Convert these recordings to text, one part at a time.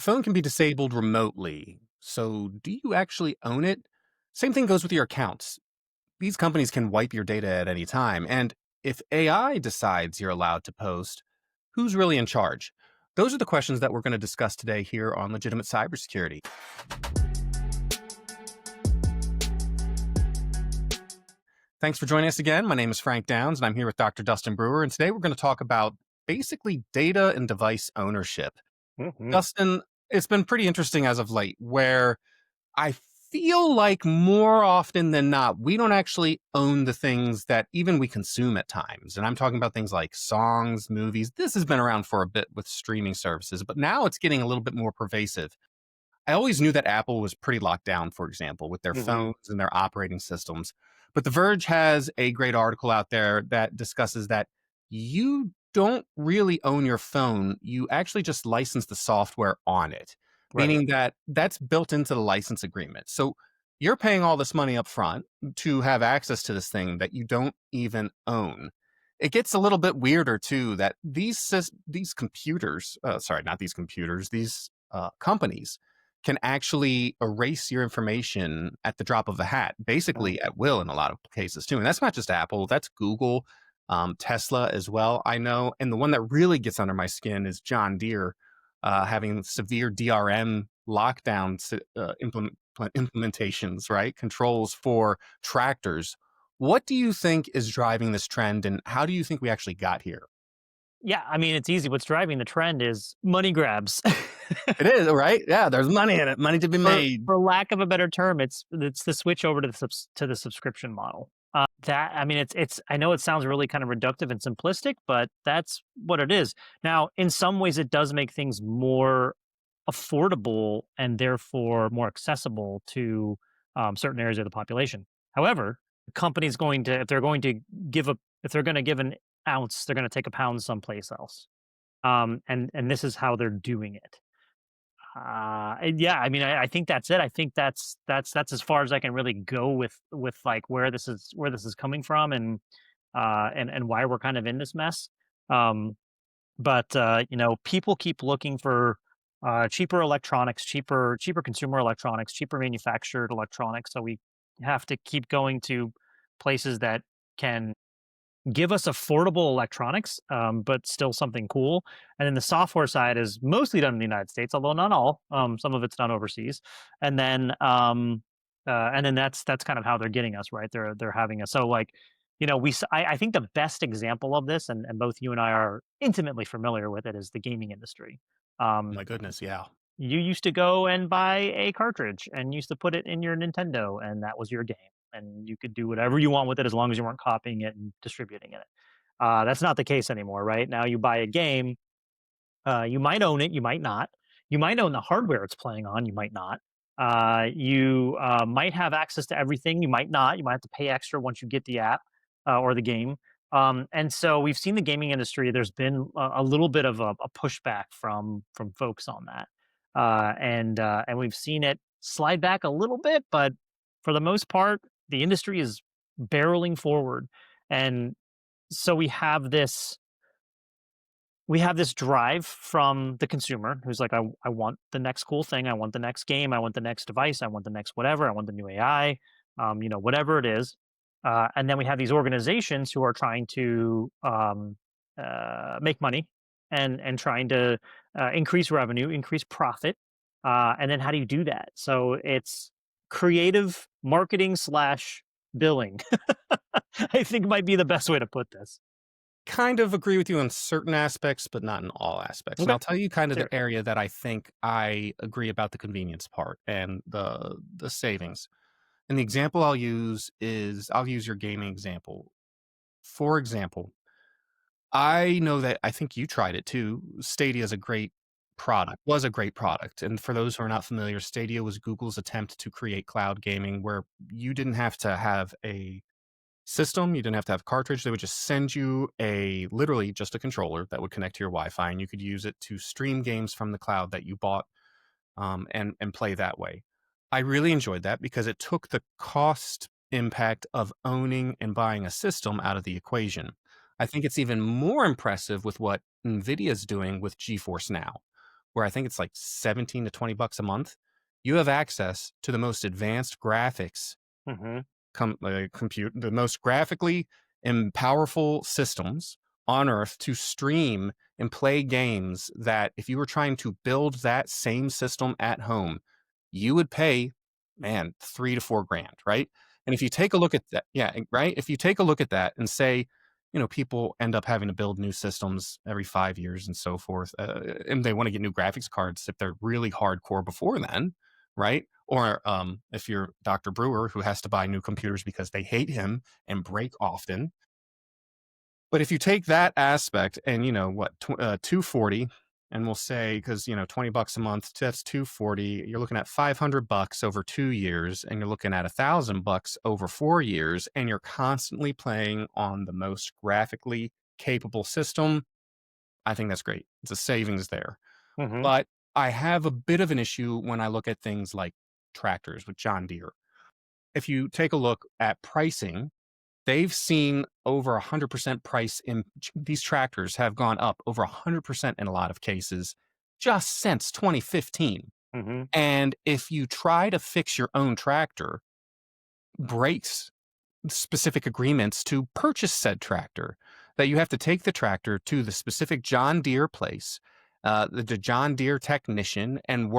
Phone can be disabled remotely. So, do you actually own it? Same thing goes with your accounts. These companies can wipe your data at any time. And if AI decides you're allowed to post, who's really in charge? Those are the questions that we're going to discuss today here on Legitimate Cybersecurity. Thanks for joining us again. My name is Frank Downs, and I'm here with Dr. Dustin Brewer. And today we're going to talk about basically data and device ownership. Mhm. Dustin, it's been pretty interesting as of late, where I feel like more often than not, we don't actually own the things that even we consume at times. And I'm talking about things like songs, movies. This has been around for a bit with streaming services, but now it's getting a little bit more pervasive. I always knew that Apple was pretty locked down, for example, with their Mhm. phones and their operating systems. But The Verge has a great article out there that discusses that you don't really own your phone. You actually just license the software on it, Right. meaning that that's built into the license agreement. So you're paying all this money up front to have access to this thing that you don't even own. It gets a little bit weirder too that these computers, sorry, not these computers, these companies can actually erase your information at the drop of a hat, Mhm. basically at will in a lot of cases too. And that's not just Apple, that's Google, Tesla as well, I know. And the one that really gets under my skin is John Deere having severe DRM lockdown implementations, right? Controls for tractors. What do you think is driving this trend, and how do you think we actually got here? Yeah, I mean, it's easy. What's driving the trend is money grabs. It is, right? Yeah, there's money in it, money to be For made. for lack of a better term, it's the switch over to the subscription model. That I mean, it's I know it sounds really kind of reductive and simplistic, but that's what it is. Now, in some ways, it does make things more affordable and therefore more accessible to certain areas of the population. However, the company's going to if they're going to give an ounce, they're going to take a pound someplace else. And this is how they're doing it. And yeah, I mean, I think that's it. I think that's as far as I can really go with like where this is coming from and why we're kind of in this mess. Um, but you know, people keep looking for cheaper electronics, cheaper consumer electronics, cheaper manufactured electronics. So we have to keep going to places that can give us affordable electronics, but still something cool. And then the software side is mostly done in the United States, although not all. Some of it's done overseas. And then that's kind of how they're getting us, right? They're having us. So like, you know, I think the best example of this, and both you and I are intimately familiar with it, is the gaming industry. Um, My goodness, yeah. you used to go and buy a cartridge and used to put it in your Nintendo, and that was your game. And you could do whatever you want with it as long as you weren't copying it and distributing it. That's not the case anymore, right? Now you buy a game, you might own it, you might not. You might own the hardware it's playing on, you might not. You might have access to everything, you might not. You might have to pay extra once you get the app or the game. And so we've seen the gaming industry. There's been a little bit of a pushback from folks on that, and we've seen it slide back a little bit, but for the most part, the industry is barreling forward, and so we have this drive from the consumer who's like, I want the next cool thing. I want the next game. I want the next device. I want the next whatever. I want the new AI, you know, whatever it is. And then we have these organizations who are trying to make money and trying to increase revenue, increase profit. And then how do you do that? So it's creative marketing slash billing, I think might be the best way to put this. Kind of agree with you on certain aspects, but not in all aspects. And Okay. I'll tell you kind of Sure. the area that I think I agree about the convenience part and the savings. And the example I'll use is I'll use your gaming example. For example, I know that I think you tried it too. Stadia is a great product, was a great product. And for those who are not familiar, Stadia was Google's attempt to create cloud gaming where you didn't have to have a system. You didn't have to have a cartridge. They would just send you literally just a controller that would connect to your Wi-Fi, and you could use it to stream games from the cloud that you bought, and play that way. I really enjoyed that because it took the cost impact of owning and buying a system out of the equation. I think it's even more impressive with what NVIDIA is doing with GeForce Now, where I think it's like 17 to 20 bucks a month, you have access to the most advanced graphics Mhm. compute, the most graphically and powerful systems on earth to stream and play games that if you were trying to build that same system at home, you would pay, man, 3 to 4 grand, right? And if you take a look at that, yeah, right. If you take a look at that and say, people end up having to build new systems every 5 years and so forth, and they want to get new graphics cards if they're really hardcore before then, right? Or if you're Dr. Brewer, who has to buy new computers because they hate him and break often. But if you take that aspect and, 240, and we'll say, because, 20 bucks a month, that's 240, you're looking at 500 bucks over 2 years, and you're looking at 1,000 bucks over 4 years, and you're constantly playing on the most graphically capable system. I think that's great. It's a savings there. Mhm. But I have a bit of an issue when I look at things like tractors with John Deere. If you take a look at pricing, they've seen over 100% price in these tractors have gone up over 100% in a lot of cases just since 2015. Mhm. And if you try to fix your own tractor, brakes specific agreements to purchase said tractor, that you have to take the tractor to the specific John Deere place, the John Deere technician, and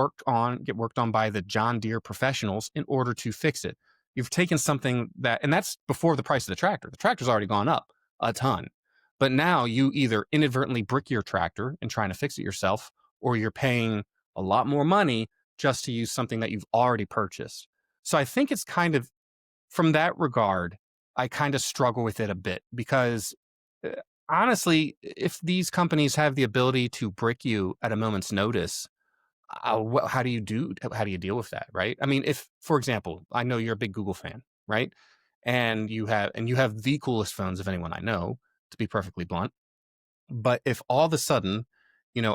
get worked on by the John Deere professionals in order to fix it. You've taken something and that's before the price of the tractor. The tractor's already gone up a ton. But now you either inadvertently brick your tractor and trying to fix it yourself, or you're paying a lot more money just to use something that you've already purchased. So I think it's kind of from that regard, I kind of struggle with it a bit because uh, honestly, if these companies have the ability to brick you at a moment's notice, how do you deal with that, right? I mean, if for example, I know you're a big Google fan, right? And you have the coolest phones of anyone I know, to be perfectly blunt. But if all of a sudden,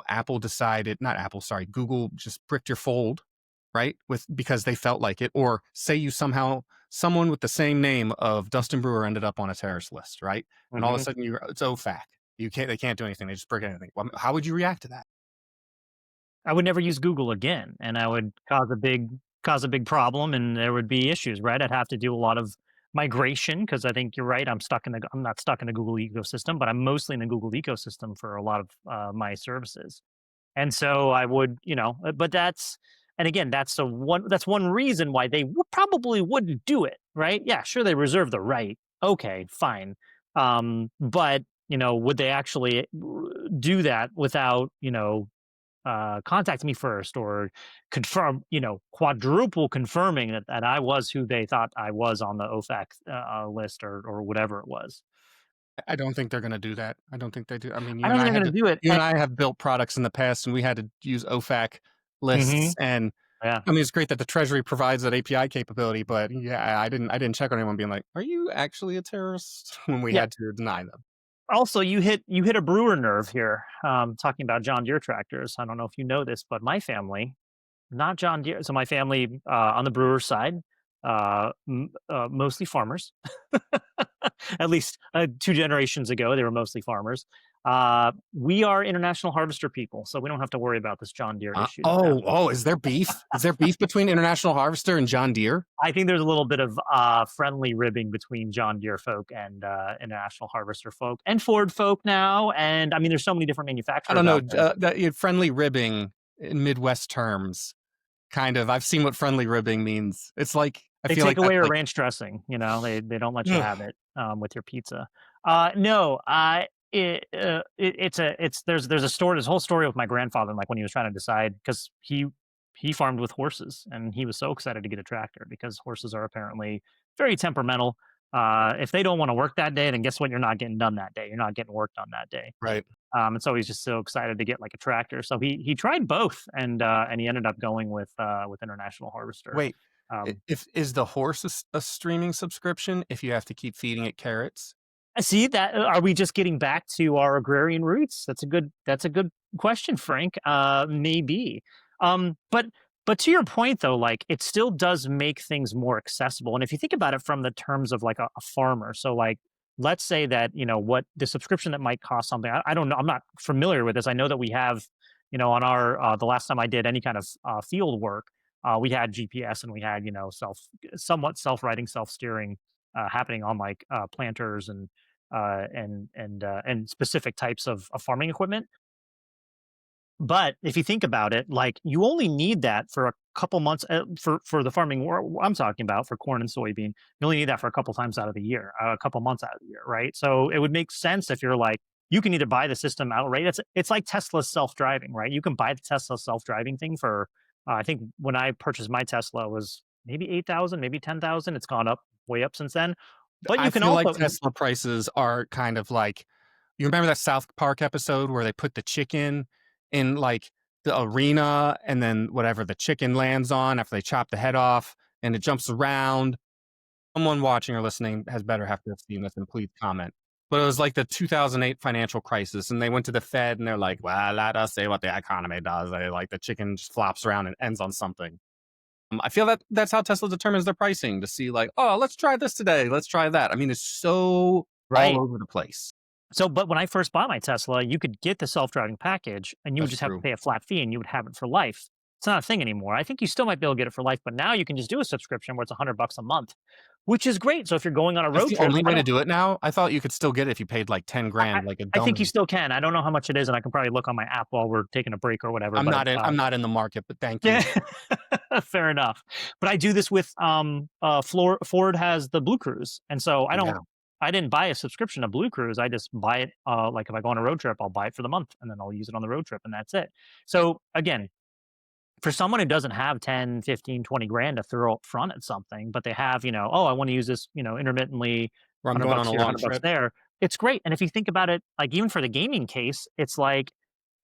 Apple decided, not Apple, sorry, Google just bricked your fold, right? Because they felt like it, or say someone with the same name of Dustin Brewer ended up on a terrorist list, right? And all of a Mhm. sudden it's OFAC. They can't do anything. They just brick anything. Well, how would you react to that? I would never use Google again, and I would cause a big problem, and there would be issues, right? I'd have to do a lot of migration because I think you're right. I'm not stuck in the Google ecosystem, but I'm mostly in the Google ecosystem for a lot of my services. And so I would, but and again, that's one reason why they probably wouldn't do it, right? Yeah, sure, they reserve the right. Okay, fine. But would they actually do that without, contact me first or confirm, quadruple confirming that I was who they thought I was on the OFAC list or whatever it was. I don't think they're going to do that. I don't think they do. I mean, I don't think they're going to do it. you and I have built products in the past, and we had to use OFAC lists. Mhm. And Yeah. I mean, it's great that the Treasury provides that API capability, but yeah, I didn't check on anyone being like, "Are you actually a terrorist?" when we Yeah. had to deny them. Also, you hit a brewer nerve here, talking about John Deere tractors. I don't know if you know this, but my family, not John Deere. So my family on the brewer side, mostly farmers. At least 2 generations ago, they were mostly farmers. We are international harvester people, so we don't have to worry about this John Deere issue that's happening. Is there beef? Is there beef between International Harvester and John Deere? I think there's a little bit of friendly ribbing between John Deere folk and international harvester folk and Ford folk now. And I mean, there's so many different I don't manufacturers know. out there. Friendly ribbing in Midwest terms, kind of. I've seen what friendly ribbing means. It's like I They feel take like that's away your like ranch dressing, they don't let you have it, with your pizza. No, it's there's a story, this whole story with my grandfather, like, when he was trying to decide, because he farmed with horses, and he was so excited to get a tractor because horses are apparently very temperamental. If they don't wanna work that day, then guess what? You're not getting done that day. You're not getting work done that day. right. And so he's just so excited to get, like, a tractor. So he tried both, and he ended up going with International Harvester. Wait, Um if is the horse a streaming subscription? If you have to keep feeding it carrots, See that are we just getting back to our agrarian roots? That's a good question, Frank. Maybe. But to your point though, like, it still does make things more accessible. And if you think about it from the terms of like a farmer, so like let's say that, what the subscription that might cost something. I don't know. I'm not familiar with this. I know that we have on our the last time I did any kind of field work, we had GPS and we had somewhat self-riding, self-steering happening on like planters and specific types of farming equipment. But if you think about it, like you only need that for a couple months for the farming I'm talking about for corn and soybean. You only need that for a couple times out of the year, a couple months out of the year, right? So it would make sense if you're like you can either buy the system outright. It's like Tesla's self driving, right? You can buy the Tesla self driving thing for I think when I purchased my Tesla it was maybe 8,000, maybe 10,000. It's gone up way up since then. But I you can feel like also Tesla prices are kind of like, you remember that South Park episode where they put the chicken in like the arena and then whatever the chicken lands on after they chop the head off and it jumps around? Someone watching or listening has better have to have seen this and please comment. But it was like the 2008 financial crisis, and they went to the Fed and they're like, well, let us say what the economy does. They like the chicken just flops around and ends on something. I feel that that's how Tesla determines their pricing to see like, oh, let's try this today. Let's try that. I mean, it's so all right. over the place. So, but when I first bought my Tesla, you could get the self-driving package and you would That's just have to true. pay a flat fee and you would have it for life. It's not a thing anymore. I think you still might be able to get it for life, but now you can just do a subscription where it's $100 a month, which is great. So if you're going on a That's road the trip, only way to do it now. I thought you could still get it if you paid like 10 I, I, grand, like a I think you donor. still can. I don't know how much it is, and I can probably look on my app while we're taking a break or whatever. But I'm not in the market, but thank yeah, you. fair enough. But I do this with Ford has the BlueCruise, and so Yeah. I didn't buy a subscription to BlueCruise. I just buy it like if I go on a road trip, I'll buy it for the month and then I'll use it on the road trip and that's it. So again, for someone who doesn't have 10, 15, 20 grand to throw up front at something, but they have, oh, I want to use this, intermittently, Or I'm 100 going on bucks a here, long 100 bucks trip. there. It's great. And if you think about it, like even for the gaming case, it's like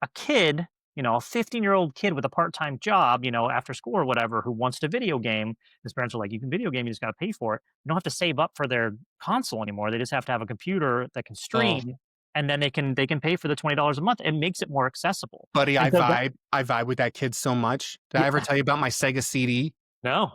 a kid, a 15-year-old kid with a part-time job, after school or whatever, who wants to video game. His parents are like, you can video game, you just got to pay for it. You don't have to save up for their console anymore. They just have to have a computer that can Oh, stream, and then they can pay for the $20 a month. It makes it more accessible. buddy, And so that, I vibe with that kid so much. Did I ever yeah, tell you about my Sega CD? no,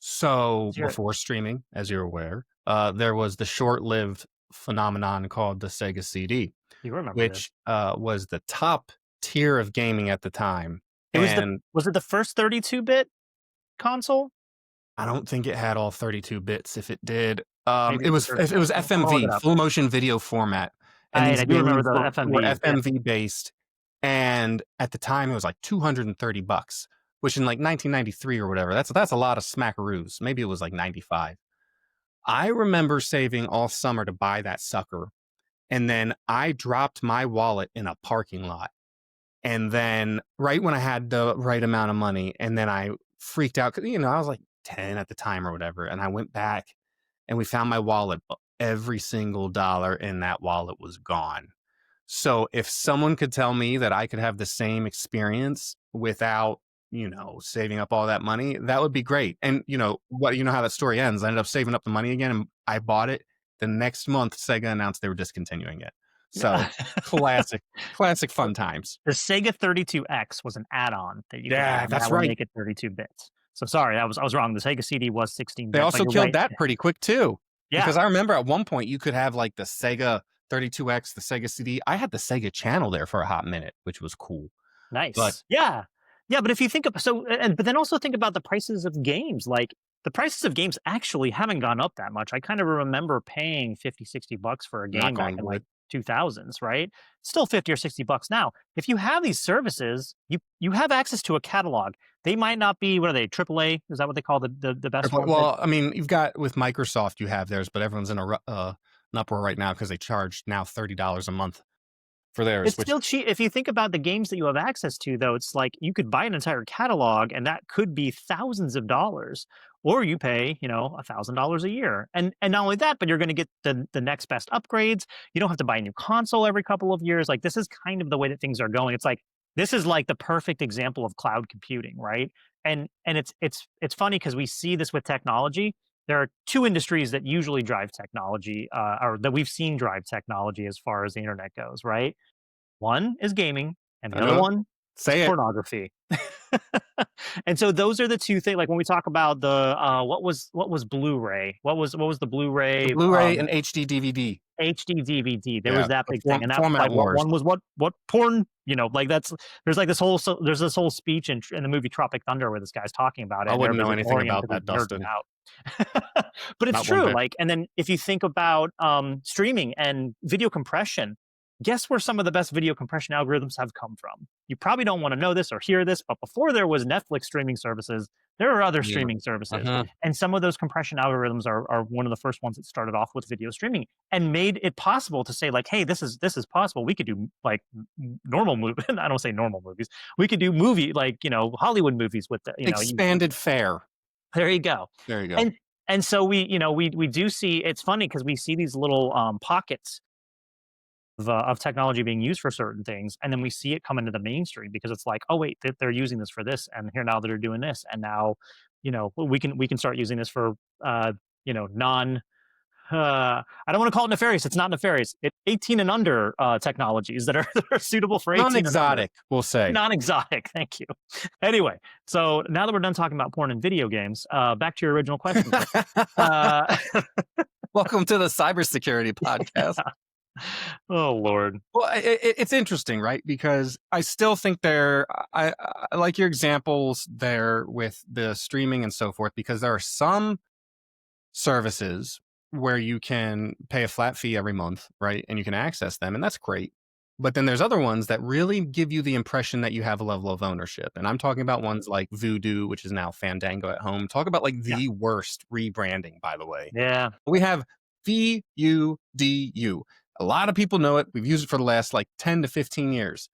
So let's hear it. before streaming, as you're aware, there was the short-lived phenomenon called the Sega CD, You remember this? which was the top tier of gaming at the time. It was And was it the first 32-bit console? I don't think it had all 32 bits. If it did, Maybe it was the it was I'll look FMV, it up. full motion video format, and I these do remember games the were FMV. Yeah, FMV based. And at the time, it was like $230, which in like 1993 or whatever, that's a lot of smackaroos. Maybe it was like 95. I remember saving all summer to buy that sucker, and then I dropped my wallet in a parking lot. And then right when I had the right amount of money, and then I freaked out because I was like 10 at the time or whatever, and I went back and we found my wallet. Every single dollar in that wallet was gone. So if someone could tell me that I could have the same experience without, saving up all that money, that would be great. And how that story ends. I ended up saving up the money again and I bought it. The next month, Sega announced they were discontinuing it. So yeah. classic fun times. The Sega 32X was an add-on that you could Yeah, have, and that's that would right. make it 32 bits. So sorry, I was wrong. The Sega CD was 16 They bit, but also you're killed right. that pretty quick too. Yeah, Because I remember at one point you could have like the Sega 32X, the Sega CD. I had the Sega channel there for a hot minute, which was cool. But nice. Yeah. Yeah, but if you think of but then also think about the prices of games. Like the prices of games actually haven't gone up that much. I kind of remember paying 50, $60 for a game knock back on in like wood. 2000s, right? Still 50 or $60 now. If you have these services, you have access to a catalog. They might not be, what are they, AAA? Is that what they call the best one? Well, I mean, you've got with Microsoft, you have theirs, but everyone's in an uproar right now because they charge now $30 a month for theirs. It's Which still cheap. If you think about the games that you have access to, though, it's like you could buy an entire catalog and that could be thousands of dollars. Or you pay, $1,000 a year. And not only that, but you're going to get the next best upgrades. You don't have to buy a new console every couple of years. Like this is kind of the way that things are going. It's like this is like the perfect example of cloud computing, right? And it's funny because we see this with technology. There are two industries that usually drive technology, or that we've seen drive technology as far as the internet goes, right? One is gaming, and the other one is say it. pornography. And so those are the two things. Like when we talk about the what was Blu-ray? What was the The Blu-ray Blu-ray and HD DVD. HD DVD? There was Yeah, that the big thing, and that format like wars. one was what porn? Like there's like this whole there's this whole speech in the movie Tropic Thunder where this guy's talking about it, I and wouldn't know everybody's anything ignoring him about because that, he's nerding Dustin. out. But it's Not one true. bit. Like, and then if you think about streaming and video compression, guess where some of the best video compression algorithms have come from? You probably don't want to know this or hear this, but before there was Netflix streaming services, there were other Yeah. streaming services. Uh-huh. And some of those compression algorithms are one of the first ones that started off with video streaming and made it possible to say, like, hey, this is possible. We could do like normal movies. I don't say normal movies. We could do like, Hollywood movies with the, Expanded fare. there you go. There you go. And so we do see, it's funny because we see these little pockets of technology being used for certain things, and then we see it come into the mainstream because it's like, oh wait, they're using this for this, and here now they're doing this, and now we can start using this for non. I don't want to call it nefarious. It's not nefarious. It's 18 and under technologies that are, that are suitable for 18 Non-exotic, we'll say. Non-exotic. Thank you. Anyway, so now that we're done talking about porn and video games, back to your original question. Welcome to the cybersecurity podcast. Oh Lord. Well, it's interesting, right? Because I still think I like your examples there with the streaming and so forth, because there are some services where you can pay a flat fee every month, right? And you can access them, and that's great. But then there's other ones that really give you the impression that you have a level of ownership. And I'm talking about ones like Vudu, which is now Fandango at home. Talk about like the worst rebranding, by the way. Yeah. We have VUDU. A lot of people know it. We've used it for the last like 10 to 15 years.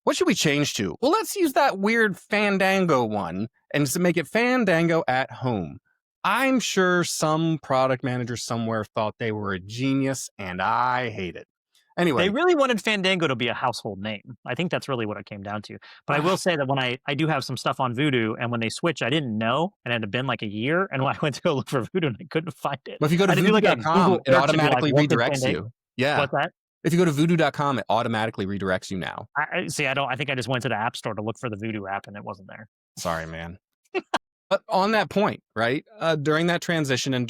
What should we change to? Well, let's use that weird Fandango one and just make it Fandango at home. I'm sure some product manager somewhere thought they were a genius, and I hate it. Anyway. They really wanted Fandango to be a household name. I think that's really what it came down to. But I will say that when I do have some stuff on Vudu, and when they switch, I didn't know, and it had been like a year, and when I went to go look for Vudu, and I couldn't find it. But if you go to voodoo.com, it automatically redirects you. Yeah. What's that? If you go to voodoo.com, it automatically redirects you now. I think I just went to the App Store to look for the Vudu app, and it wasn't there. Sorry, man. But on that point, right? During that transition and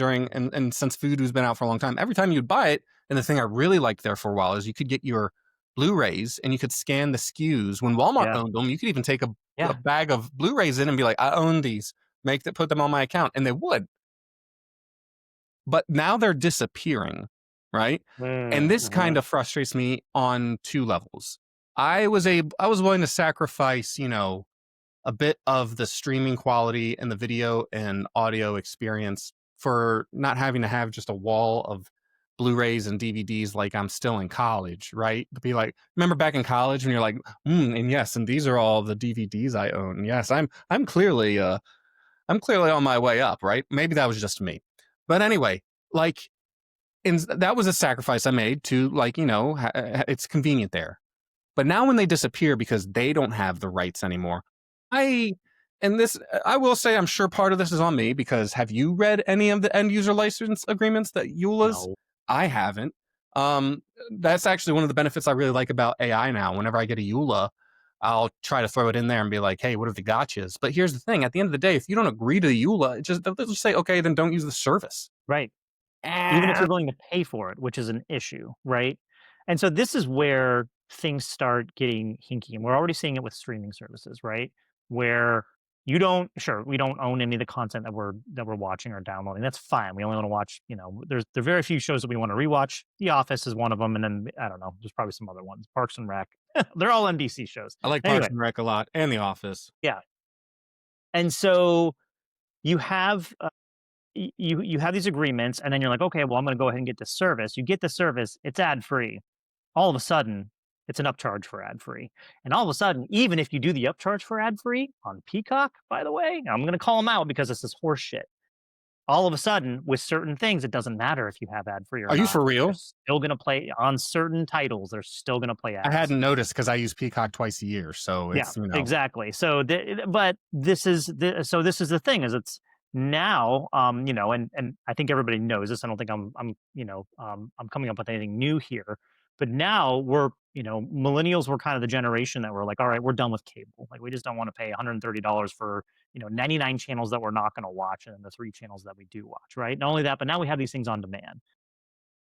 since Vudu's been out for a long time, every time you'd buy it, and the thing I really liked there for a while is you could get your Blu-rays and you could scan the SKUs. When Walmart owned them, you could even take a bag of Blu-rays in and be like, I own these, put them on my account, and they would. But now they're disappearing, right? And this kind of frustrates me on two levels. I was willing to sacrifice, a bit of the streaming quality and the video and audio experience for not having to have just a wall of Blu-rays and DVDs like I'm still in college, right? To be like, remember back in college when you're like, and yes, and these are all the DVDs I own. Yes, I'm clearly on my way up, right? Maybe that was just me. But anyway, like, that was a sacrifice I made to, like, it's convenient there. But now when they disappear because they don't have the rights anymore, I will say I'm sure part of this is on me, because have you read any of the end user license agreements that EULA's? No. I haven't. That's actually one of the benefits I really like about AI now. Whenever I get a EULA, I'll try to throw it in there and be like, hey, what are the gotchas? But here's the thing. At the end of the day, if you don't agree to the EULA, they'll just say, okay, then don't use the service. Right. Even if you're willing to pay for it, which is an issue, right? And so this is where things start getting hinky. And we're already seeing it with streaming services, right? Where we don't own any of the content that we're watching or downloading. That's fine. We only want to watch, there are very few shows that we want to rewatch. The Office is one of them, and then I don't know, there's probably some other ones. Parks and Rec. They're all NBC shows. I like Parks and Rec a lot, and The Office. Yeah. And so you have you have these agreements, and then you're like, okay, well, I'm going to go ahead and get this service. You get the service, it's ad free. All of a sudden, it's an upcharge for ad free. And all of a sudden, even if you do the upcharge for ad free on Peacock, by the way, I'm going to call them out because this is horse shit. All of a sudden, with certain things, it doesn't matter if you have ad free or not. Are you for real? They're still going to play on certain titles. They're still going to play ads. I hadn't noticed because I use Peacock twice a year. So it's, exactly. So, but this is the thing, is it's now, and I think everybody knows this. I don't think I'm coming up with anything new here. But now millennials were kind of the generation that were like, all right, we're done with cable. Like we just don't want to pay $130 for 99 channels that we're not going to watch, and then the three channels that we do watch. Right. Not only that, but now we have these things on demand.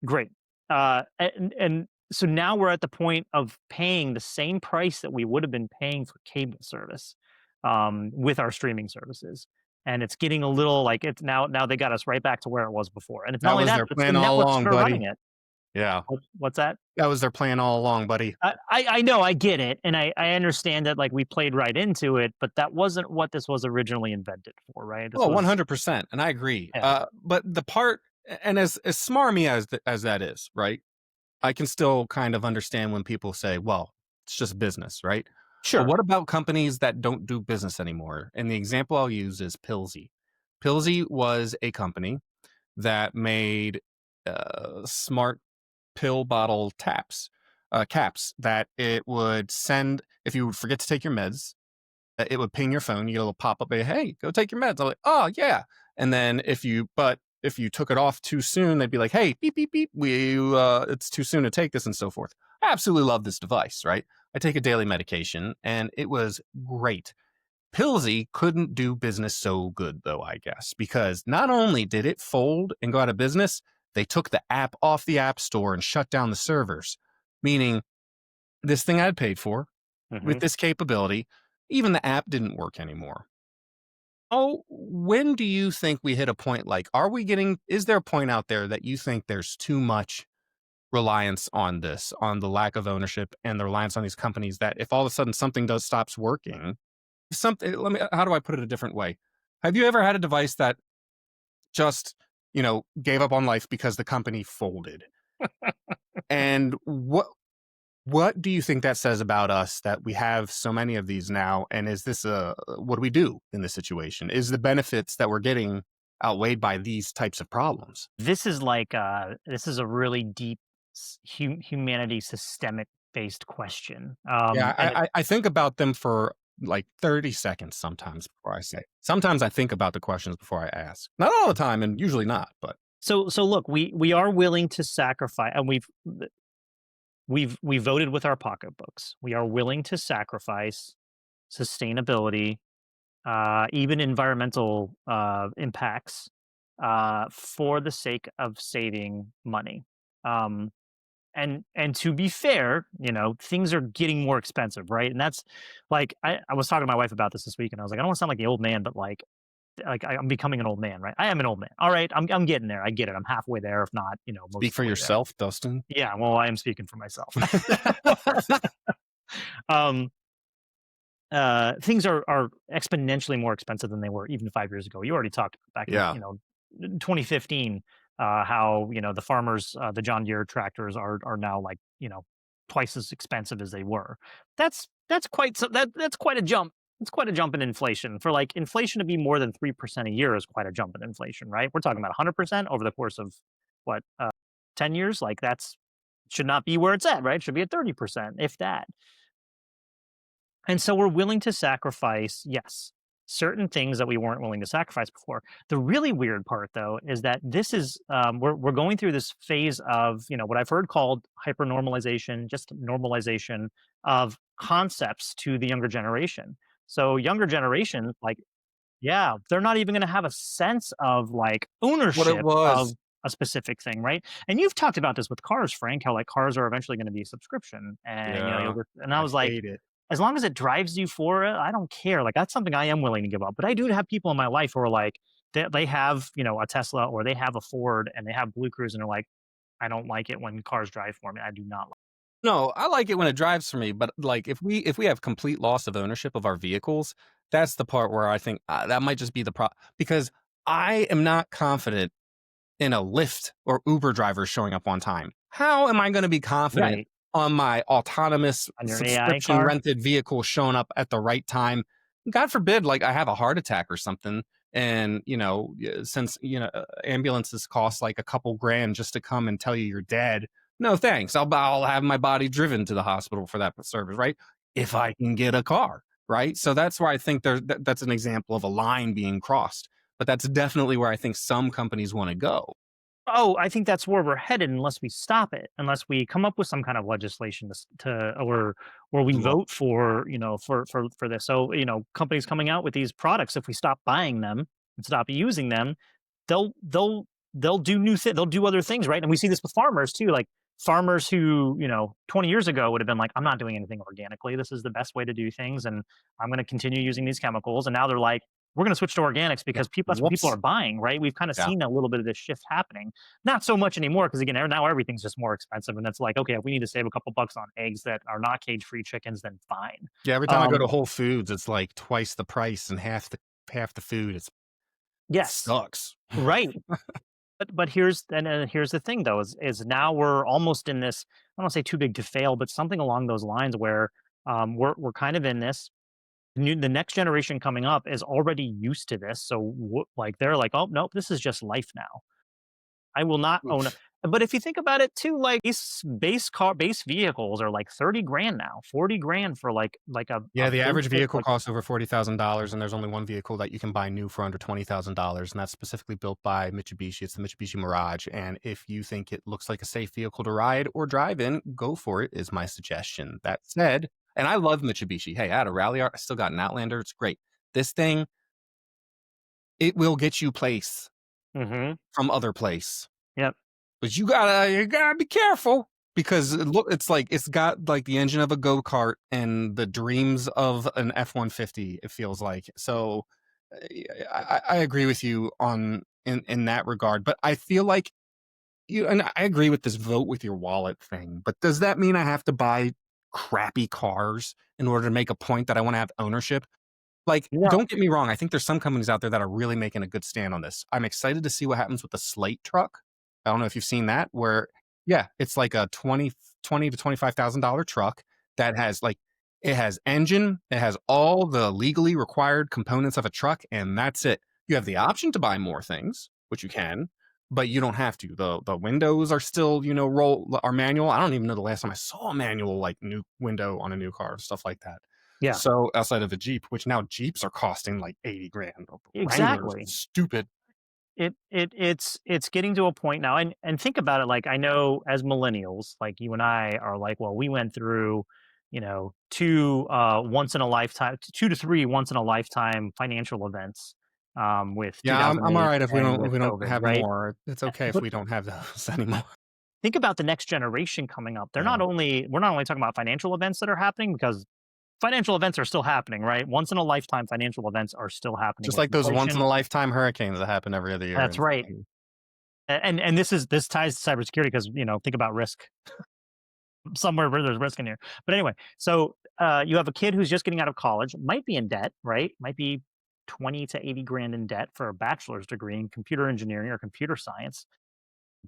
Great. And so now we're at the point of paying the same price that we would have been paying for cable service, with our streaming services. And it's getting a little like it's now they got us right back to where it was before. And it's not That only was that, their but it's the plan all networks that along, are running buddy. it. Yeah. What's that? That was their plan all along, buddy. I know, I get it, and I understand that, like, we played right into it, but that wasn't what this was originally invented for, right? This Well, was 100%, and I agree. yeah, But the part, and as smarmy as that is, right? I can still kind of understand when people say, "Well, it's just business," right? But sure. what about companies that don't do business anymore? And the example I'll use is Pillsy. Pillsy was a company that made smart pill bottle caps that it would send if you would forget to take your meds. It would ping your phone. You get a little pop up, hey, go take your meds. I'm like, oh yeah. And then if you took it off too soon, they'd be like, hey, beep beep beep, it's too soon to take this and so forth. I absolutely love this device, right? I take a daily medication, and it was great. Pillsy couldn't do business so good, though, I guess, because not only did it fold and go out of business, they took the app off the App Store and shut down the servers, meaning this thing I'd paid for with Mhm. this capability, even the app didn't work anymore. Oh, when do you think we hit a point like, is there a point out there that you think there's too much reliance on this, on the lack of ownership and the reliance on these companies that if all of a sudden something does stops working, how do I put it a different way? Have you ever had a device that just, gave up on life because the company folded? And what do you think that says about us that we have so many of these now? And is this what do we do in this situation? Is the benefits that we're getting outweighed by these types of problems? This is a really deep humanity systemic based question. Yeah, And I think about them for like 30 seconds sometimes before I say. Sometimes I think about the questions before I ask. Not all the time, and usually not, but so look, we are willing to sacrifice, and we voted with our pocketbooks. We are willing to sacrifice sustainability, even environmental impacts, for the sake of saving money. Um, and to be fair, things are getting more expensive, right? And that's like I was talking to my wife about this week, and I was like, I don't want to sound like the old man, but I'm becoming an old man, right? I am an old man. All right, I'm getting there. I get it. I'm halfway there, if not, most speak of the for way there. yourself, Dustin. Yeah, well, I am speaking for myself. um, Things are exponentially more expensive than they were even 5 years ago. You already talked back in Yeah. 2015, how the farmers, the John Deere tractors are now like twice as expensive as they were. That's quite a jump. It's quite a jump in inflation. For like inflation to be more than 3% a year is quite a jump in inflation, right? We're talking about 100% over the course of what 10 years. Like that's should not be where it's at, right? It should be at 30%, if that. And so we're willing to sacrifice, yes, certain things that we weren't willing to sacrifice before. The really weird part, though, is that this is we're going through this phase of what I've heard called hypernormalization, just normalization of concepts to the younger generation. So younger generation, like yeah, they're not even going to have a sense of like What it ownership of was. a specific thing, right? And you've talked about this with cars, Frank, how like cars are eventually going to be a subscription, and Yeah. and I I was like, hate it. as long as it drives you for it, I don't care. Like that's something I am willing to give up. But I do have people in my life who are like, they have, a Tesla or they have a Ford and they have BlueCruise and they're like, I don't like it when cars drive for me. I do not like No, I like it when it drives for me, but like if we have complete loss of ownership of our vehicles, that's the part where I think that might just be the problem because I am not confident in a Lyft or Uber driver showing up on time. How am I going to be confident right on my autonomous on your AI subscription car. rented vehicle showing up at the right time? God forbid, like I have a heart attack or something. And, since, ambulances cost like a couple grand just to come and tell you you're dead. No, thanks. I'll have my body driven to the hospital for that service, right? If I can get a car, right? So that's where I think that's an example of a line being crossed. But that's definitely where I think some companies want to go. Oh, I think that's where we're headed unless we stop it, unless we come up with some kind of legislation or we Law. vote for, for this. So, companies coming out with these products, if we stop buying them and stop using them, they'll they'll they'll do they'll do other things, right? And we see this with farmers too, like farmers who, 20 years ago would have been like, I'm not doing anything organically. This is the best way to do things, and I'm going to continue using these chemicals. And now they're like, we're going to switch to organics Yeah. because that's what people Whoops. are buying, right? We've kind of Yeah. seen a little bit of this shift happening. Not so much anymore because again, now everything's just more expensive, and it's like, okay, if we need to save a couple bucks on eggs that are not cage-free chickens, then fine. Yeah, every time I go to Um, Whole Foods, it's like twice the price and half the food. It yes, sucks. right. But here's the thing though is now we're almost in this. I don't want to say too big to fail, but something along those lines where we're kind of in this. The next generation coming up is already used to this, so like they're like, oh nope, this is just life now. I will not own a Oof. but if you think about it too, like base vehicles are like 30 grand now, 40 grand for like a Yeah, the average basic vehicle like costs over $40,000, and there's only one vehicle that you can buy new for under $20,000, and that's specifically built by Mitsubishi. It's the Mitsubishi Mirage, and if you think it looks like a safe vehicle to ride or drive in, go for it, is my suggestion. That said, and I love Mitsubishi. Hey, I had a Rally R. I still got an Outlander. It's great. This thing, it will get you place Mhm. from other place. Yep. But you gotta be careful because it's like it's got like the engine of a go-kart and the dreams of an F-150, it feels like. So I agree with you on in that regard. But I feel like and I agree with this vote with your wallet thing, but does that mean I have to buy crappy cars in order to make a point that I want to have ownership? Like, No. don't get me wrong, I think there's some companies out there that are really making a good stand on this. I'm excited to see what happens with the Slate truck. I don't know if you've seen that, where yeah, it's like a twenty to $25,000 truck that has like it has engine, it has all the legally required components of a truck, and that's it. You have the option to buy more things, which you can, but you don't have to. The windows are still, roll are manual. I don't even know the last time I saw a manual like new window on a new car, stuff like that. Yeah. So outside of a Jeep, which now Jeeps are costing like 80 grand. Wranglers, Exactly. stupid. It's getting to a point now, and think about it. Like I know as millennials, like you and I are like, well, we went through, two once in a lifetime, 2 to 3 once in a lifetime financial events, with Yeah, I'm all 2008 right if we and don't if with we don't COVID, have right? more. It's okay if But we don't have those anymore. think about the next generation coming up. Yeah. We're not only talking about financial events that are happening because financial events are still happening, right? Once in a lifetime financial events are still happening Just with like those once in inflation. a lifetime hurricanes that happen every other year. That's right. And this ties to cybersecurity because think about risk somewhere where there's risk in here. But anyway, so you have a kid who's just getting out of college, might be in debt, right? Might be 20 to 80 grand in debt for a bachelor's degree in computer engineering or computer science.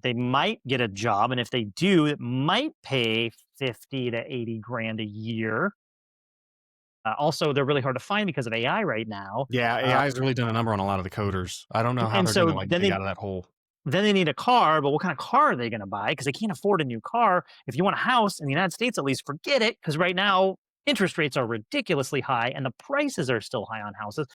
They might get a job, and if they do, it might pay 50 to 80 grand a year. Also, they're really hard to find because of AI right now. Yeah, Uh, AI has really done a number on a lot of the coders. I don't know how and they're gonna so like dig out of that hole. then they need a car, but what kind of car are they going to buy? Because they can't afford a new car. If you want a house in the United States, at least forget it. Because right now, interest rates are ridiculously high and the prices are still high on houses.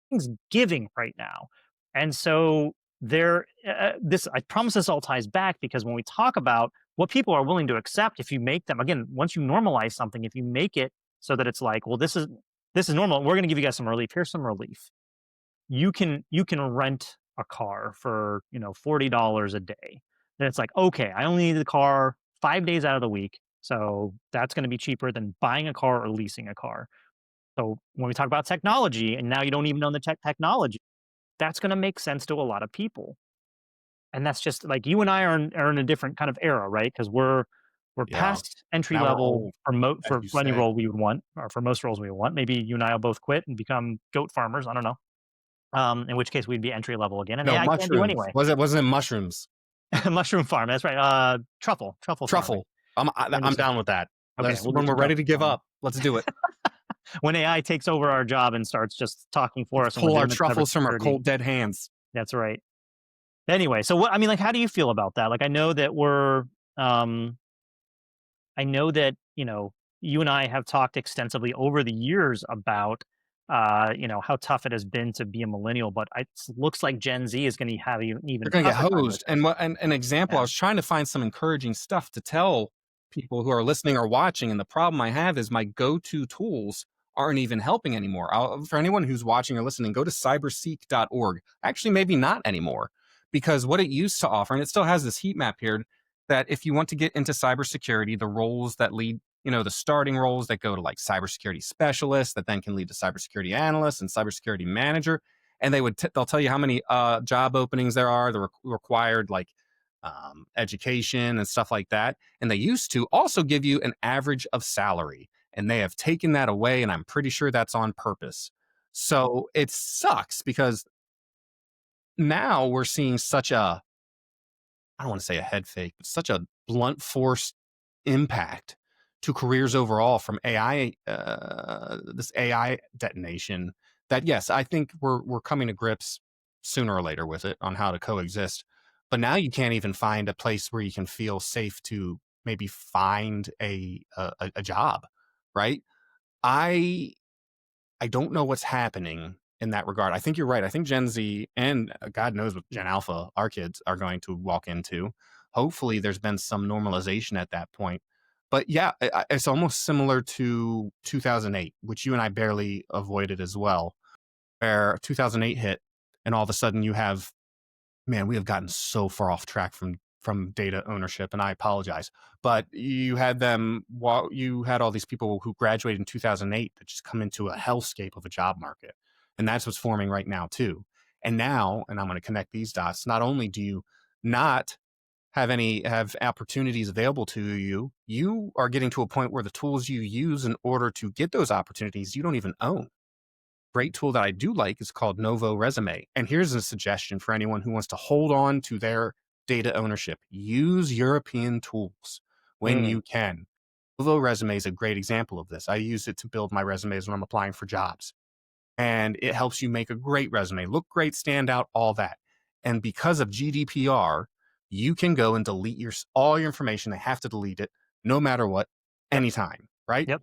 Things giving right now. And so I promise this all ties back because when we talk about what people are willing to accept, if you make them, again, once you normalize something, if you make it so that it's like, well, this is normal. We're going to give you guys some relief. Here's some relief. You can rent a car for $40 a day. Then it's like, okay, I only need the car 5 days out of the week, so that's going to be cheaper than buying a car or leasing a car. So when we talk about technology, and now you don't even own the technology, that's going to make sense to a lot of people. And that's just like you and I are in a different kind of era, right? Because we're Yeah. past entry Now we're level old, as for you any say. role we would want, or for most roles we would want. Maybe you and I will both quit and become goat farmers. I don't know, in which case we'd be entry level again, and No, AI can't do mushrooms. anyway. Wasn't it mushrooms? Mushroom farm, that's right. Truffle farming. Truffle. I'm Understood. down with that. Okay, Let's we'll when get we're to ready truffle to give farming. up, let's do it. When AI takes over our job and starts just talking for Let's us in pull our legitimate truffles from our cybersecurity. cold dead hands. That's right. Anyway, so what I mean, like, how do you feel about that? Like, um, I know that you and I have talked extensively over the years about how tough it has been to be a millennial, but it looks like Gen Z is going to have an They're even gonna get tougher time with hosed. And this. what an example, I Yeah. was trying to find some encouraging stuff to tell people who are listening or watching, and the problem I have is my go-to tools aren't even helping anymore. For anyone who's watching or listening, go to cyberseek.org. Actually, maybe not anymore, because what it used to offer, and it still has this heat map here, that if you want to get into cybersecurity, the roles that lead, the starting roles that go to like cybersecurity specialist, that then can lead to cybersecurity analyst and cybersecurity manager, and they'll tell you how many job openings there are, the required like education and stuff like that. And they used to also give you an average of salary, and they have taken that away, and I'm pretty sure that's on purpose. So it sucks because now we're seeing such a, I don't want to say a head fake, but such a blunt force impact to careers overall from AI, this AI detonation. That yes, I think we're coming to grips sooner or later with it on how to coexist. But now you can't even find a place where you can feel safe to maybe find a job, right? I I don't know what's happening in that regard. I think you're right. I think Gen Z and God knows what Gen Alpha, our kids, are going to walk into. Hopefully, there's been some normalization at that point. But yeah, it's almost similar to 2008, which you and I barely avoided as well, where 2008 hit, and all of a sudden you have, man, we have gotten so far off track from data ownership, and I apologize. But you had all these people who graduated in 2008 that just come into a hellscape of a job market, and that's what's forming right now too. And now, and I'm going to connect these dots. Not only do you not have opportunities available to you, you are getting to a point where the tools you use in order to get those opportunities you don't even own. Great tool that I do like is called Novo Resume. And here's a suggestion for anyone who wants to hold on to their data ownership. Use European tools when Mm, you can. Novo Resume is a great example of this. I use it to build my resumes when I'm applying for jobs. And it helps you make a great resume, look great, stand out, all that. And because of GDPR, you can go and delete all your information. They have to delete it no matter what, yep. anytime, right? Yep.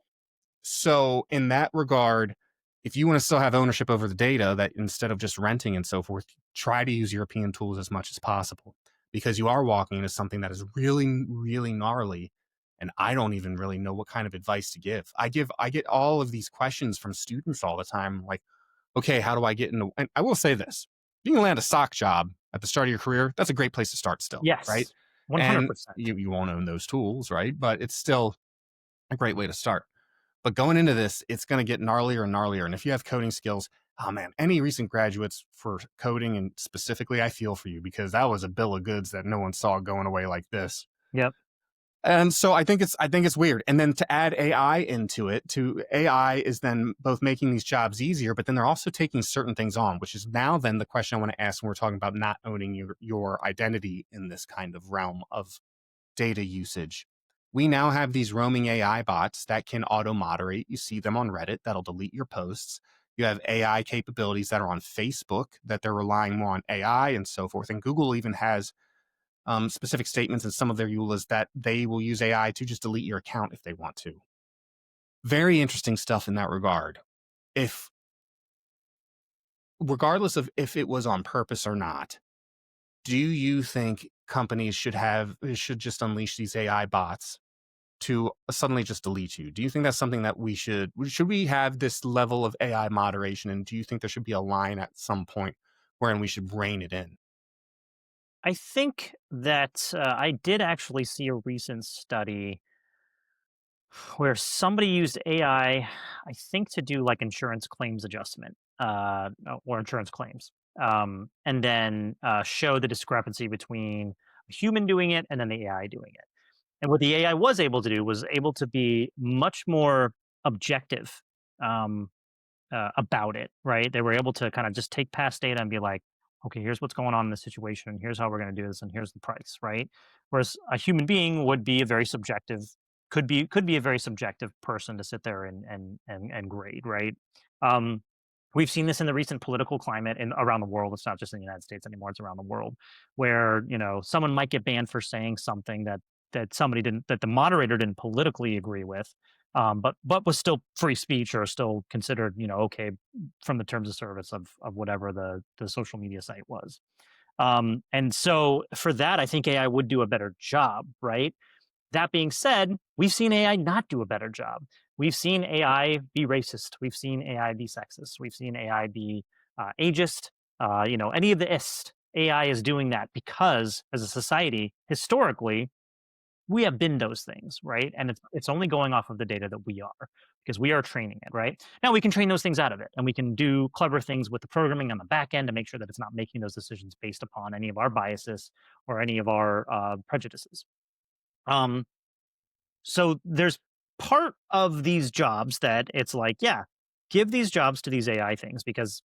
So in that regard, if you want to still have ownership over the data, that instead of just renting and so forth, try to use European tools as much as possible, because you are walking into something that is really, really gnarly. And I don't even really know what kind of advice to give. I get all of these questions from students all the time, like, okay, how do I get into, and I will say this, if you can land a sock job at the start of your career, that's a great place to start still, right? Yes. And 100%. you won't own those tools, right? But it's still a great way to start. But going into this, it's going to get gnarlier and gnarlier. And if you have coding skills, oh man, any recent graduates for coding and specifically, I feel for you, because that was a bill of goods that no one saw going away like this. Yep. And so I think it's weird. And then to add AI into it, to AI is then both making these jobs easier, but then they're also taking certain things on, which is now then the question I want to ask when we're talking about not owning your identity in this kind of realm of data usage. We now have these roaming AI bots that can auto moderate. You see them on Reddit that'll delete your posts. You have AI capabilities that are on Facebook that they're relying more on AI and so forth. And Google even has specific statements in some of their EULAs that they will use AI to just delete your account if they want to. Very interesting stuff in that regard. If, regardless of if it was on purpose or not, do you think companies should just unleash these AI bots to suddenly just delete you? Do you think that's something that should we have this level of AI moderation? And do you think there should be a line at some point wherein we should rein it in? I think that I did actually see a recent study where somebody used I think, to do like insurance claims adjustment or insurance claims, and then show the discrepancy between a human doing it and then the AI doing it. And what the AI was able to do was able to be much more objective um, about it, right? They were able to kind of just take past data and be like, okay, here's what's going on in this situation, and here's how we're going to do this, and here's the price, right? Whereas a human being would be a very subjective, could be a very subjective person to sit there and grade, right? Um, we've seen this in the recent political climate in around the world. It's not just in the United States anymore; it's around the world, where someone might get banned for saying something that somebody didn't, that the moderator didn't politically agree with, but was still free speech or still considered, okay from the terms of service of whatever the social media site was. And so for that, I think AI would do a better job, right? That being said, we've seen AI not do a better job. We've seen AI be racist. We've seen AI be sexist. We've seen AI be ageist. Any of the ist. AI is doing that because, as a society, historically, we have been those things, right? And it's only going off of the data that we are because we are training it, right? Now we can train those things out of it, and we can do clever things with the programming on the back end to make sure that it's not making those decisions based upon any of our biases or any of our prejudices. Um, so there's part of these jobs that it's like, yeah, give these jobs to these AI things because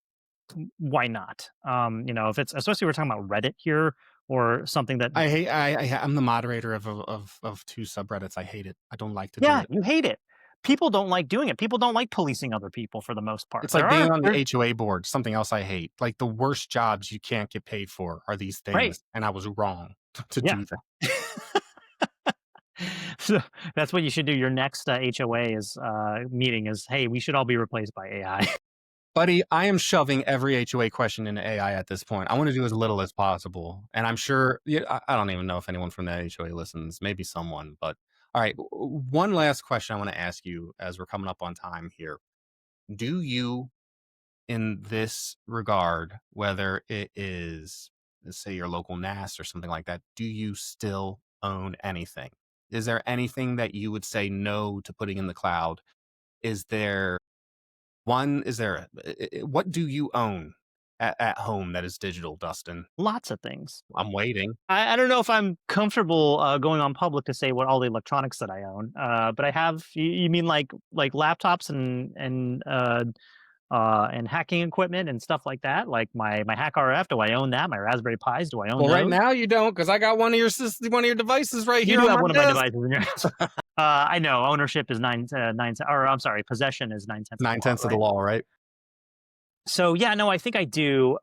why not? If it's especially we're talking about Reddit here or something that I hate. I'm the moderator of two subreddits. I hate it. I don't like to do yeah, it. you hate it. People don't like doing it. People don't like policing other people for the most part. It's like being on the HOA board. Something else I hate. Like the worst jobs you can't get paid for are these right. things, and I was wrong to Yeah. do that. So that's what you should do. Your next HOA is meeting is, hey, we should all be replaced by AI. Buddy, I am shoving every HOA question into AI at this point. I want to do as little as possible. And I'm sure, yeah, I don't even know if anyone from that HOA listens, maybe someone. But all right, one last question I want to ask you as we're coming up on time here. Do you, in this regard, whether it is, let's say, your local NAS or something like that, do you still own anything? Is there anything that you would say no to putting in the cloud? Is there what do you own at home that is digital, Dustin? Lots of things. I'm waiting. I don't know if I'm comfortable going on public to say what all the electronics that I own, but I have. You mean like laptops and hacking equipment and stuff like that? Like my Hack RF, do I own that? My Raspberry Pis, do I own Well, right those? now you don't, because I got one of your devices right You here do on have my one of my desk. devices in your house. I know ownership is or I'm sorry, possession is 9/10 of the law, 9/10 of the right? law, right? So yeah, no, I think I do.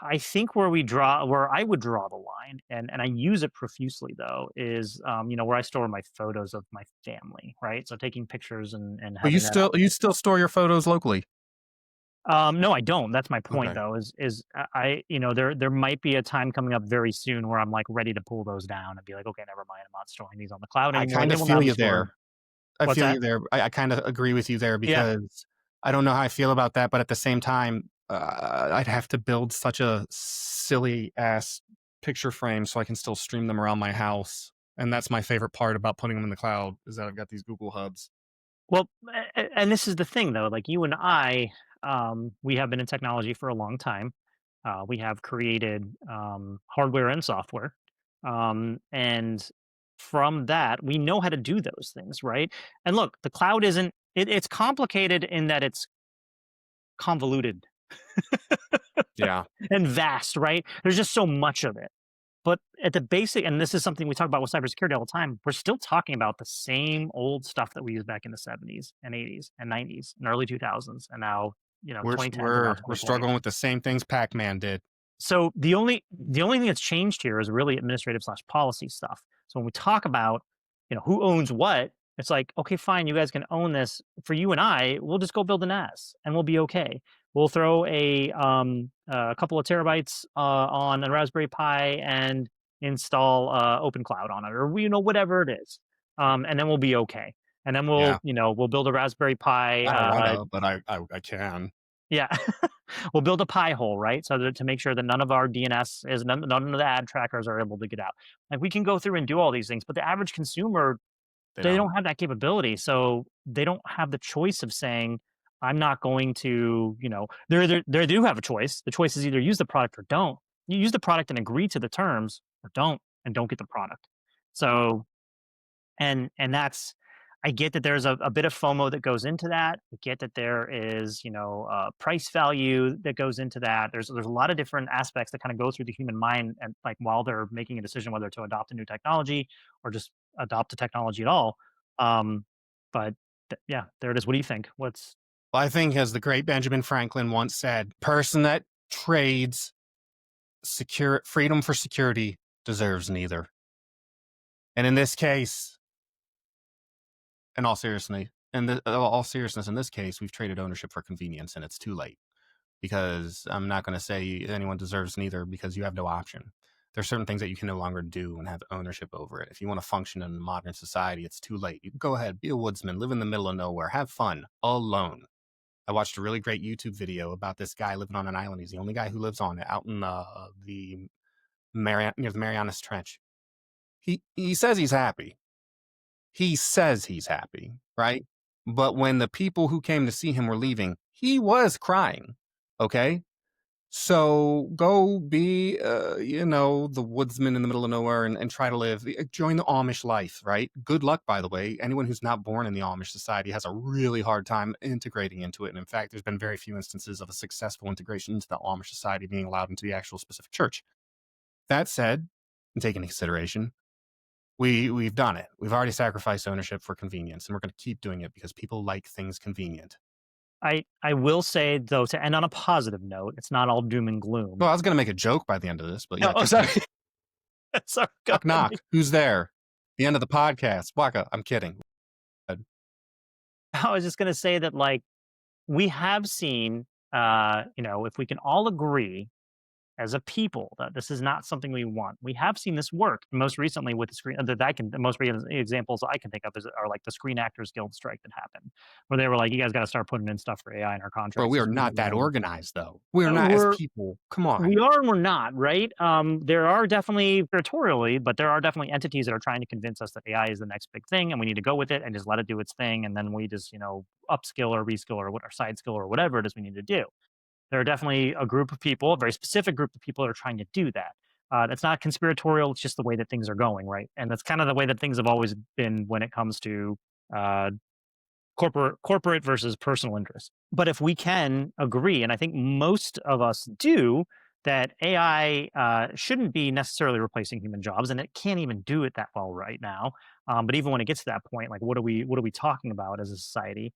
I think where I would draw the line, and I use it profusely though, is where I store my photos of my family, right? So taking pictures and But having that out. you still store your photos locally. No, I don't. That's my point Okay. though, is there might be a time coming up very soon where I'm like ready to pull those down and be like, okay, never mind, I'm not storing these on the cloud I anymore. kind They of will now feel be you stored. there. I What's feel that? you there. I kind of agree with you there Yeah. because I don't know how I feel about that, but at the same time, I'd have to build such a silly ass picture frame so I can still stream them around my house. And that's my favorite part about putting them in the cloud is that I've got these Google hubs. Well, and this is the thing though, like you and I, we have been in technology for a long time. We have created hardware and software. And from that, we know how to do those things, right? And look, the cloud isn't, it's complicated in that it's convoluted Yeah. and vast, right? There's just so much of it. But at the basic, and this is something we talk about with cybersecurity all the time, we're still talking about the same old stuff that we used back in the 70s and 80s and 90s and early 2000s and now, We're 2010s and now we're 2020. struggling with the same things Pac-Man did. So the only thing that's changed here is really administrative slash policy stuff. So when we talk about, who owns what, it's like, okay, fine, you guys can own this. For you and I, we'll just go build an NAS and we'll be okay. We'll throw a couple of terabytes on a Raspberry Pi and install Open Cloud on it, or whatever it is, and then we'll be okay. And then Yeah. we'll build a Raspberry Pi. I don't wanna, but I can. Yeah. We'll build a pie hole, right? So that to make sure that none of our DNS is none of the ad trackers are able to get out. Like we can go through and do all these things, but the average consumer, They they don't. don't have that capability. So they don't have the choice of saying, I'm not going to, they do have a choice. The choice is either use the product or don't. You use the product and agree to the terms or don't and don't get the product. So and that's I get that there's a bit of FOMO that goes into that. I get that there is, price value that goes into that. There's a lot of different aspects that kind of go through the human mind and like while they're making a decision whether to adopt a new technology or just adopt a technology at all. Um, but yeah, there it is. What do you think? What's Well, I think, as the great Benjamin Franklin once said, person that trades freedom for security deserves neither. And in this case, In all seriousness, in this case, we've traded ownership for convenience, and it's too late. Because I'm not going to say anyone deserves neither, because you have no option. There's certain things that you can no longer do and have ownership over it. If you want to function in a modern society, it's too late. You can go ahead, be a woodsman, live in the middle of nowhere, have fun, alone. I watched a really great YouTube video about this guy living on an island. He's the only guy who lives on it, out in the near the Marianas Trench. He says he's happy. He says he's happy, right? But when the people who came to see him were leaving, he was crying. Okay? So go be, the woodsman in the middle of nowhere and try to live. Join the Amish life, right? Good luck, by the way. Anyone who's not born in the Amish society has a really hard time integrating into it. And in fact, there's been very few instances of a successful integration into the Amish society being allowed into the actual specific church. That said, and taken into consideration, we've done it. We've already sacrificed ownership for convenience, and we're going to keep doing it because people like things convenient. I will say, though, to end on a positive note, it's not all doom and gloom. Well, I was going to make a joke by the end of this, but yeah. Oh, sorry. Sorry. Knock, knock. Who's there? The end of the podcast. Waka, I'm kidding. I was just going to say that, like, we have seen, if we can all agree as a people that this is not something we want. We have seen this work most recently with the screen the most recent examples I can think of are like the Screen Actors Guild strike that happened, where they were like, you guys got to start putting in stuff for AI in our contracts. Bro, we are not that organized, though. We're not as people. Come on. We are and we're not, right? There are definitely territorially, but there are definitely entities that are trying to convince us that AI is the next big thing and we need to go with it and just let it do its thing. And then we just, upskill or reskill or what our side skill or whatever it is we need to do. There are definitely a group of people, a very specific group of people that are trying to do that. That's not conspiratorial. It's just the way that things are going, right? And that's kind of the way that things have always been when it comes to corporate versus personal interest. But if we can agree, and I think most of us do, that AI shouldn't be necessarily replacing human jobs, and it can't even do it that well right now. But even when it gets to that point, like what are we talking about as a society?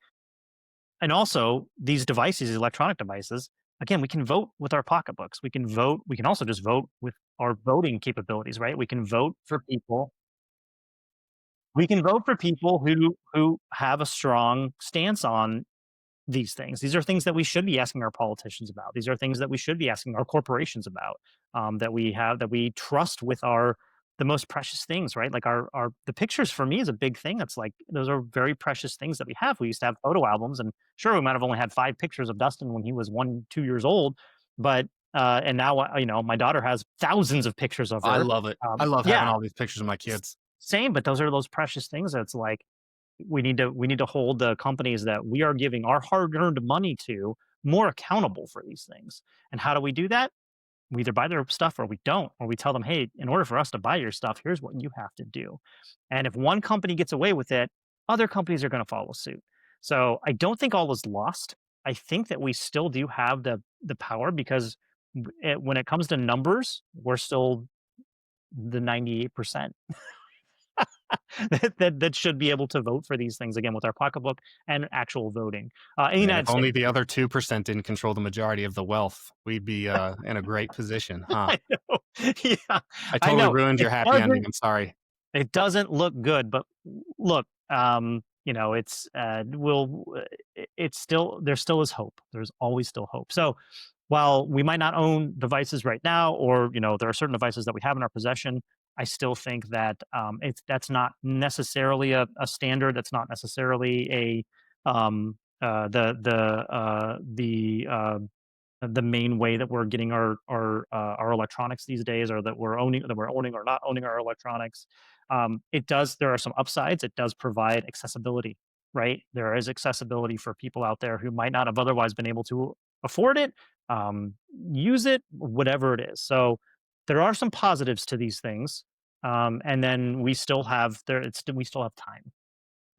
And also these devices, electronic devices, again, we can vote with our pocketbooks. We can vote. We can also just vote with our voting capabilities, right? We can vote for people. We can vote for people who have a strong stance on these things. These are things that we should be asking our politicians about. These are things that we should be asking our corporations about. That we trust with the most precious things, right? Like the pictures for me is a big thing. That's like, those are very precious things that we have. We used to have photo albums, and sure, we might have only had 5 pictures of Dustin when he was 1-2 years old, but and now my daughter has thousands of pictures of her. I love it. I love having all these pictures of my kids. Same, but those are those precious things that's like we need to hold the companies that we are giving our hard-earned money to more accountable for these things. And how do we do that? We either buy their stuff or we don't, or we tell them, hey, in order for us to buy your stuff, here's what you have to do. And if one company gets away with it, other companies are going to follow suit. So I don't think all is lost. I think that we still do have the power, because when it comes to numbers, we're still the 98% that should be able to vote for these things, again, with our pocketbook and actual voting. If only the other 2% didn't control the majority of the wealth, we'd be in a great position, huh? I know. Yeah, I totally ruined your happy ending. I'm sorry. It doesn't look good, but look, it's still, there still is hope. There's always still hope. So while we might not own devices right now, or there are certain devices that we have in our possession, I still think that that's not necessarily a standard. That's not necessarily the main way that we're getting our electronics these days, or that we're owning or not owning our electronics. There are some upsides. It does provide accessibility, right? There is accessibility for people out there who might not have otherwise been able to afford it, use it, whatever it is. So there are some positives to these things, and then we still have time.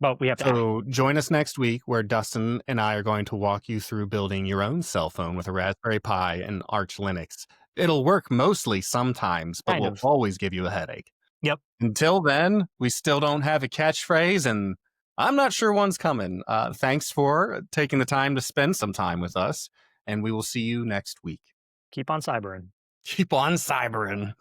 But we have to. So join us next week, where Dustin and I are going to walk you through building your own cell phone with a Raspberry Pi and Arch Linux. It'll work mostly sometimes, but will always give you a headache. Yep. Until then, we still don't have a catchphrase, and I'm not sure one's coming. Thanks for taking the time to spend some time with us, and we will see you next week. Keep on cybering. Keep on cybering.